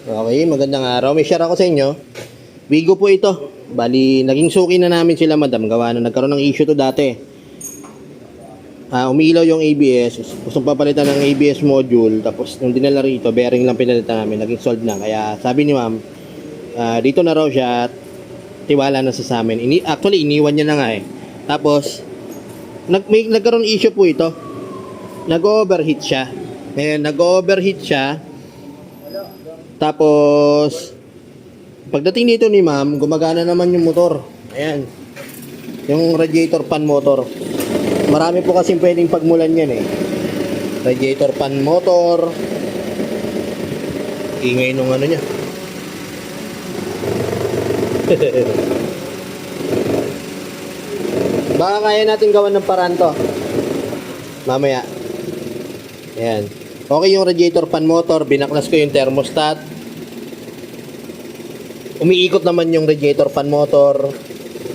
Okay, magandang araw. May share ako sa inyo. Wigo po ito. Bali, naging suki na namin sila, madam. Gawa na nagkaroon ng issue to dati. Umiilaw yung ABS. Gustong papalitan ng ABS module. Tapos, nung dinala rito, bearing lang pinalitan namin. Naging solved na. Kaya, sabi ni ma'am, dito na raw siya. Tiwala na sa amin. Actually, iniwan niya na nga eh. Tapos, nagkaroon issue po ito. Nag-overheat siya. Ngayon, nag-overheat siya. Tapos, pagdating dito ni ma'am, gumagana naman yung motor. Ayan. Yung radiator fan motor. Marami po kasing pwedeng pagmulan yan eh. Radiator fan motor. Ingay nung ano niya. Baka kaya natin gawan ng paraan to. Mamaya. Ayan. Okay yung radiator fan motor. Binaklas ko yung thermostat. Umiikot naman yung radiator fan motor.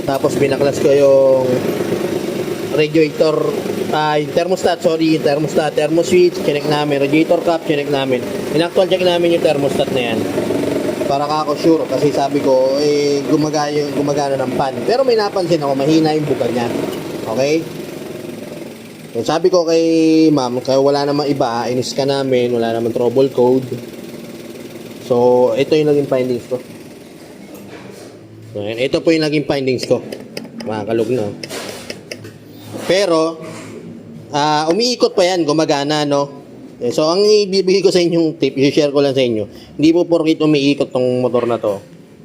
Tapos binaklas ko yung radiator yung thermostat, yung thermostat, thermo switch, check namin, radiator cap, check namin. In-actual check namin yung thermostat na yan. Para ako sure kasi sabi ko gumagana ng fan. Pero may napansin ako, mahina yung buga niya. Okay? So, sabi ko kay ma'am, kaya wala namang iba, inis ka namin, wala namang trouble code. So, ito yung naging findings ko. So, ito po yung naging findings ko. Makakalog na. Pero, umiikot pa yan, gumagana, no? So, ang ibibigay ko sa inyong tip, i-share ko lang sa inyo, hindi po porkit umiikot tong motor na to,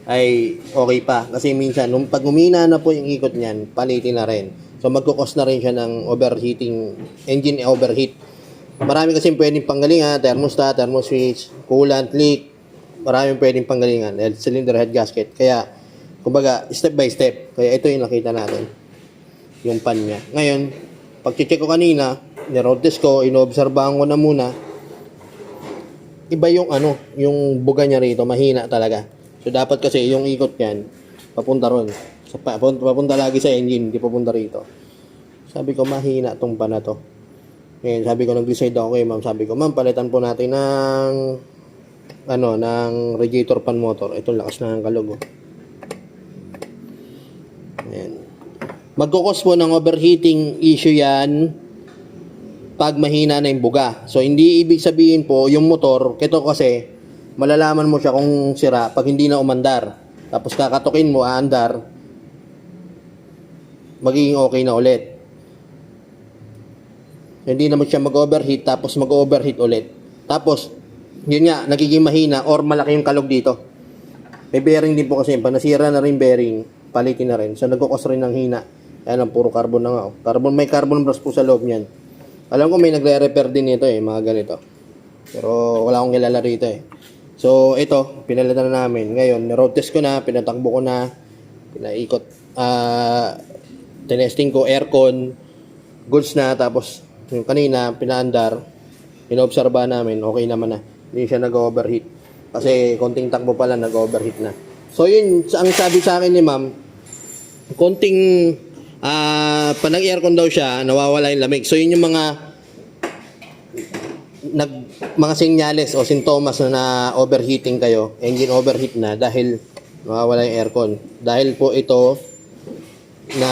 ay okay pa. Kasi minsan, nung pag umina na po yung ikot niyan, palitin na rin. So, magkukos na rin siya ng overheating, engine overheat. Marami kasi pwedeng panggalingan, thermostat, thermo switch, coolant leak, maraming pwedeng panggalingan, cylinder head gasket. Kaya, kumbaga, step by step. Kaya ito yung nakita natin. Yung pan niya. Ngayon, pag-check ko kanina, ni-road test ko, inoobserbahan ko na muna. Iba yung yung buga niya rito, mahina talaga. So, dapat kasi yung ikot niyan, papunta ron. Papunta lagi sa engine, hindi papunta rito. Sabi ko, mahina tong pan na to. Ngayon, sabi ko, nag-decide ako kay ma'am. Sabi ko, ma'am, palitan po natin ng radiator fan motor. Ito, lakas na ng kalog. Ayan. Magkukos po ng overheating issue yan pag mahina na yung buga. So, hindi ibig sabihin po, yung motor, ito kasi, malalaman mo siya kung sira pag hindi na umandar. Tapos kakatukin mo, aandar, magiging okay na ulit. Hindi naman siya mag-overheat, tapos mag-overheat ulit. Tapos, yun nga, nagiging mahina or malaki yung kalog dito. May bearing din po kasi, pag nasira na rin bearing, palitin na rin. So, nagkukos rin ng hina. Ayan lang, puro carbon na nga. May carbon brush po sa loob niyan. Alam ko may nagre-repair din ito mga ganito. Pero wala akong kilala rito So, ito, pinalitan na namin. Ngayon, road test ko na, pinatakbo ko na, pinaikot, tinesting ko, aircon, goods na, tapos yung kanina, pinaandar, pinaobserba namin, okay naman na. Hindi siya nag-overheat. Kasi konting takbo pala, nag-overheat na. So, yun, ang sabi sa akin ni ma'am, konting pag nag-aircon daw siya, nawawala yung lamig. So, yun yung mga senyales o sintomas na overheating kayo, engine overheat na dahil nawawala yung aircon. Dahil po ito na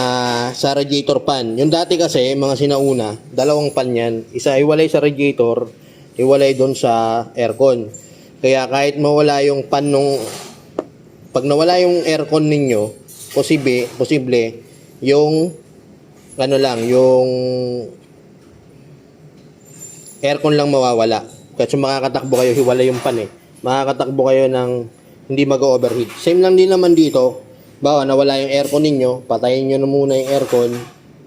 sa radiator fan. Yung dati kasi, mga sinauna, dalawang fan yan. Isa iwalay sa radiator, iwalay doon sa aircon. Kaya kahit mawala yung fan pag nawala yung aircon ninyo, posible yung yung aircon lang mawawala. Kasi makakatakbo kayo, hiwala yung pan Makakatakbo kayo ng hindi mag-overheat. Same lang din naman dito. Bawa nawala yung aircon ninyo, patayin nyo na muna yung aircon.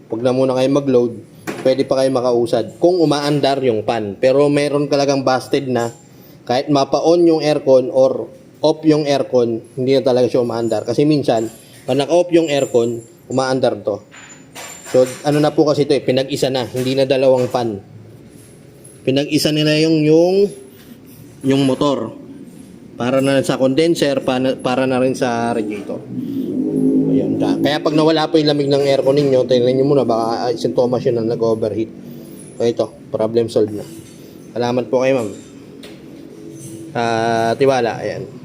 Huwag na muna kayo mag-load. Pwede pa kayo makausad kung umaandar yung pan. Pero meron talagang busted na kahit mapa-on yung aircon or off yung aircon, hindi na talaga siya umaandar. Kasi minsan, pag naka-off yung aircon, umaandar to. So, na po kasi ito pinag-isa na, hindi na dalawang fan. Pinag-isa nila yung motor. Para na sa condenser, para na rin sa radiator. Ayun. Kaya pag nawala po yung lamig ng aircon ninyo, tingnan nyo muna, baka sintomas yun na nag-overheat. So, ito, problem solved na. Salamat po kayo, ma'am. Tiwala, ayan.